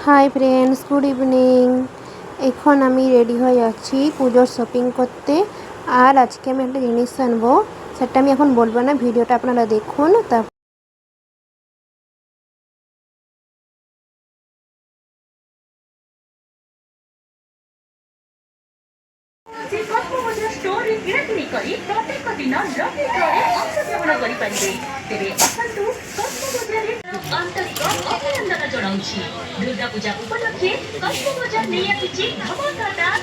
Hi friends, good evening. এখন আমি ready হয়ে যাচ্ছি পুজোর শপিং করতে। আর আজকে আমি একটা জিনিস আনবো, সেটা আমি এখন বলবো না, ভিডিওটা আপনারা দেখুন। କସ୍ମୋପୋଲିଟାନ୍ ଷ୍ଟୋରରେ କିଣାକିଣି କରି ପ୍ରତ୍ୟେକ ଦିନ ଲକି ଡ୍ରରେ ଅଂଶଗ୍ରହଣ କରିପାରିବେ। ତେବେ ଆସନ୍ତୁ କସ୍ମୋପୋଲିଟାନ୍ରେ ଅନ୍ତର୍ଗତ ଅଭିନନ୍ଦନ ଜଣାଉଛି। ଦୁର୍ଗା ପୂଜା ଉପଲକ୍ଷେ କସ୍ମୋପୋଲିଟାନ୍ ନେଇ ଆସିଛି ଧମାକାଦାର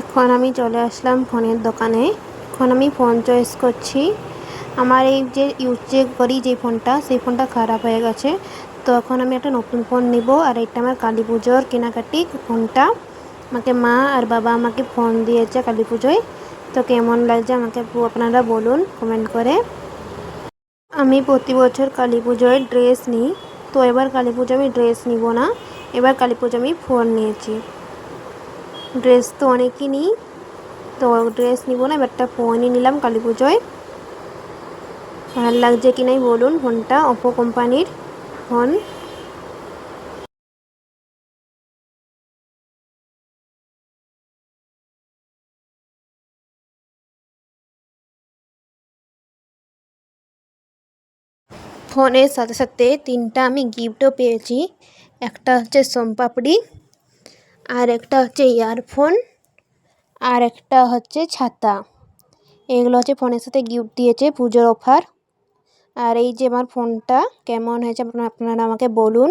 এখন আমি চলে আসলাম ফোনের দোকানে। এখন আমি ফোন চয়েস করছি। আমার এই যে করি যে ফোনটা, সেই ফোনটা খারাপ হয়ে গেছে। তো এখন আমি একটা নতুন ফোন নিব। আর এটা আমার কালী পুজোর কেনাকাটি ফোনটা। আমাকে মা আর বাবা আমাকে ফোন দিয়েছে কালী পুজোয়। তো কেমন লাগছে আমাকে আপনারা বলুন কমেন্ট করে। আমি প্রতি বছর কালী পুজোয় ড্রেস নিই। তো এবার কালী পুজো আমি ড্রেস নিব না, এবার কালী পুজো আমি ফোন নিয়েছি। ড্রেস তো অনেকই নিই, তো ড্রেস নিব না, এবারটা ফোনই নিলাম কালী পুজোয়। ভালো লাগছে কি নাই বলুন। ফোনটা ওপো কোম্পানির ফোন। ফোনের সাথে সাথে 3টা আমি গিফটও পেয়েছি। একটা হচ্ছে সোমপাপড়ি, আর একটা হচ্ছে ইয়ারফোন, আর একটা হচ্ছে ছাতা। এগুলো হচ্ছে ফোনের সাথে গিফট দিয়েছে পুজোর অফার। আর এই যে আমার ফোনটা কেমন হয়েছে আপনারা আমাকে বলুন।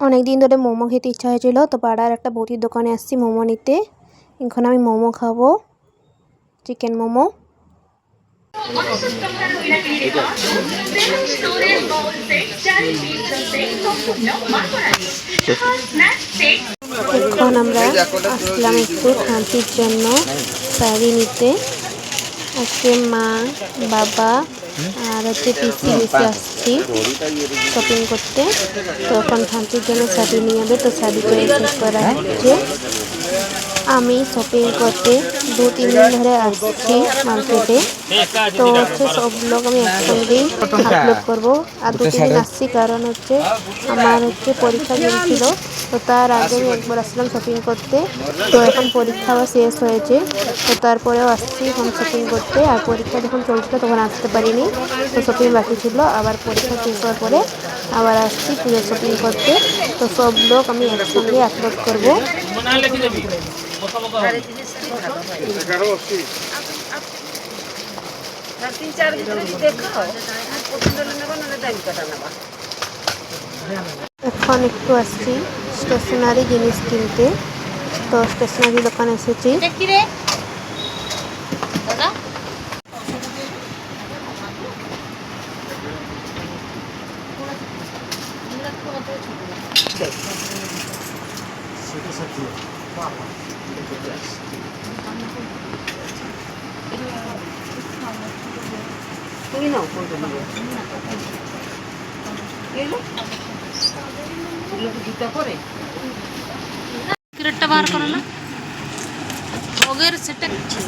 অনেক দিন ধরে মোমো খেতে ইচ্ছা হয়েছিল, তো পাড়ার একটা বৌদির দোকানে আসছি মোমো নিতে। এখন আমি মোমো খাবো, চিকেন মোমো। এখন আমরা আসলাম একটু খাঁটির জন্য শাড়ি নিতে। আজকে মা, বাবা আর হচ্ছে পিসি মিশে আসছি শপিং করতে। তো এখন খাঁটির জন্য শাড়ি নিয়ে যাবে, তো শাড়ি চয়েস করা হচ্ছে। আমি শপিং করতে 2-3 দিন ধরে আসছি মার্কেটে। তো হচ্ছে সব ব্লগ আমি একসঙ্গেই আপলোড করবো। আর 2-3 দিন আসছি কারণ হচ্ছে আমার হচ্ছে পরীক্ষা চলছিল। তো তার আগে আমি একবার আসলাম শপিং করতে। তো এখন পরীক্ষা আবার শেষ হয়েছে, তো তারপরেও আসছি এখন শপিং করতে। আর পরীক্ষা যখন চলছিল তখন আসতে পারিনি, তো শপিং বাকি ছিল। আবার পরীক্ষা শেষ হওয়ার পরে আবার আসছি পুজোর শপিং করতে। তো সব ব্লগ আমি একসঙ্গে আপলোড করবো। এখন একটু আসছি স্টেশনারি জিনিস কিনতে। তো স্টেশনারি দোকানে এসেছি। বাহার করো না ভোগের সেটা দেখি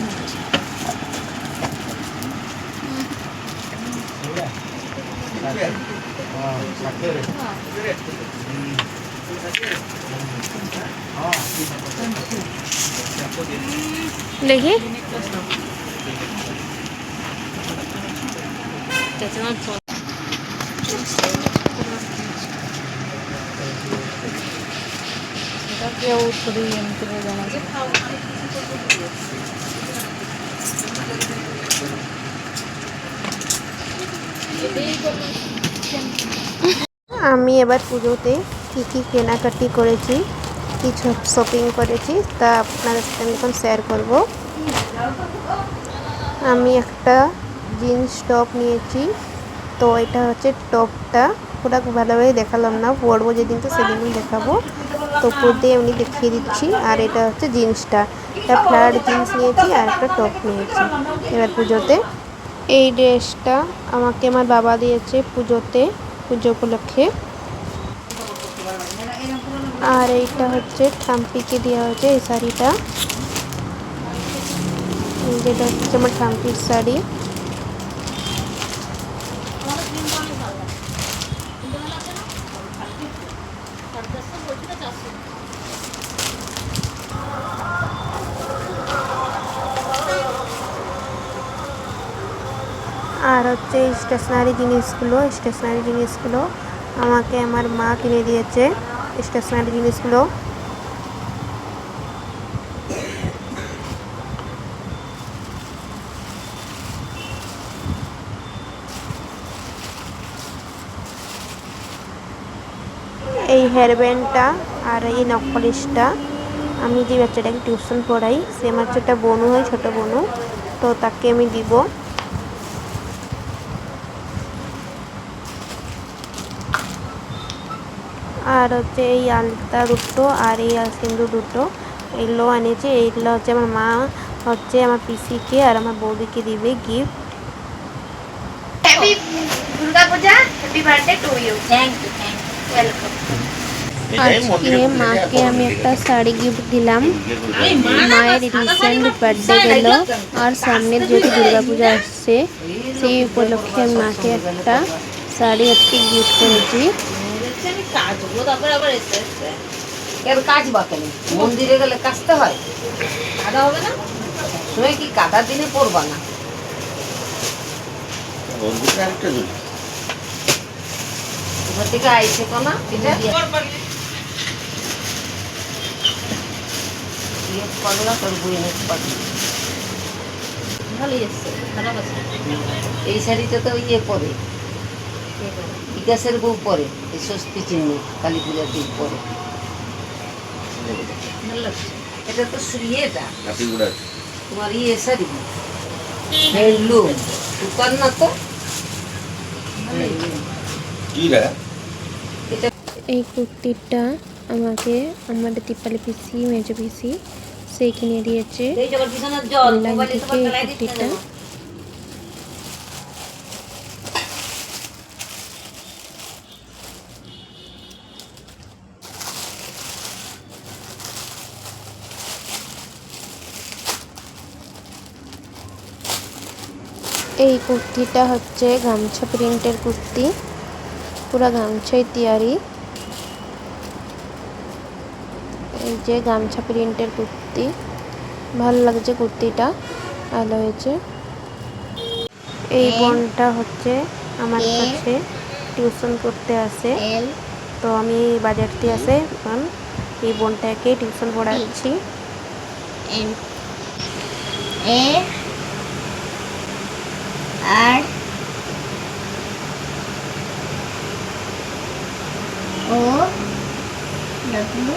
আমি এবার পুজোতে কী কী কেনাকাটি করেছি, কিছু শপিং করেছি, তা আপনাদের সাথে আমি এখন শেয়ার করব। আমি একটা জিন্স টপ নিয়েছি। তো এটা হচ্ছে টপটা পুরো ভালোভাবে দেখালাম না, পরবো যেদিনকে সেদিনই দেখাবো। তো পরতে এমনি দেখিয়ে দিচ্ছি। আর এটা হচ্ছে জিন্সটা, এটা ফ্ল্যাট জিন্স নিয়েছি আর একটা টপ নিয়েছি এবার পুজোতে। এই ড্রেসটা আমাকে আমার বাবা দিয়েছে পুজোতে। পুজো উপলক্ষে। আর এইটা হচ্ছে ঠাম্পিকে দেওয়া হয়েছে এই শাড়িটা, যেটা হচ্ছে আমার ঠাম্পির শাড়ি। আর হচ্ছে স্টেশনারি জিনিসগুলো আমাকে আমার মা কিনে দিয়েছে। স্টেশনারি জিনিসগুলো এই হেয়ার ব্যান্ডটা আর এই নকপালিশটা আমি যে বাচ্চাটাকে টিউশন পড়াই, সে আমার একটা বোনু হয়, ছোটো বোনু, তো তাকে আমি দিব। আর হচ্ছে এই আলতা দুটো আর এই সিন্দুর দুটো, এগুলো আনিয়েছে। এইগুলো হচ্ছে আমার মা হচ্ছে আমার পিসিকে আর আমার বৌদিকে দিবে gift. Happy Durga Puja, happy birthday to you. Thank you, welcome. আজকে মাকে আমি একটা শাড়ি গিফট দিলাম। মায়ের রিসেন্ট বার্থডে গেল আর সামনে যেহেতু দুর্গাপূজা আসছে, সেই উপলক্ষে আমি মাকে একটা শাড়ি আজকে গিফট করেছি। কাজ বাতানি মন্দিরে গেলে কাজতে হয়, কাদা হবে না? তুমি কি কাদা দিনে পড়বা না? ওখান থেকে আইসে তো না এটা পাগলা তোর বই ভালোই এসছে, খারাপ আছে। এই শাড়িটা তো ইয়ে পরে বিকাশের বউ পরে, এই ষষ্ঠী চিহ্ন কালী পূজার দিন পরে। ভালো লাগছে। এটা তো ইয়েটা তোমার ইয়ে শাড়ি, হ্যান্ডলুম দোকান না তো। এই কুর্তিটা আমাকে আমার দীপালি পিসি, মেজো পিসি, সে কিনে দিয়েছে অনলাইন থেকে এই কুর্তিটা। এই কুর্তিটা হচ্ছে গামছা প্রিন্টের কুর্তি, পুরো গামছাই তৈরি। এই যে গামছা প্রিন্টের কুর্তি, ভালো লাগছে কুর্তিটা, ভালো হয়েছে। এই বোনটা হচ্ছে আমার কাছে টিউশন করতে আসে, তো আমি বাজারতে আসে এখন এই বোনটাকে টিউশন পড়াচ্ছি। আর ও ডব্লিউ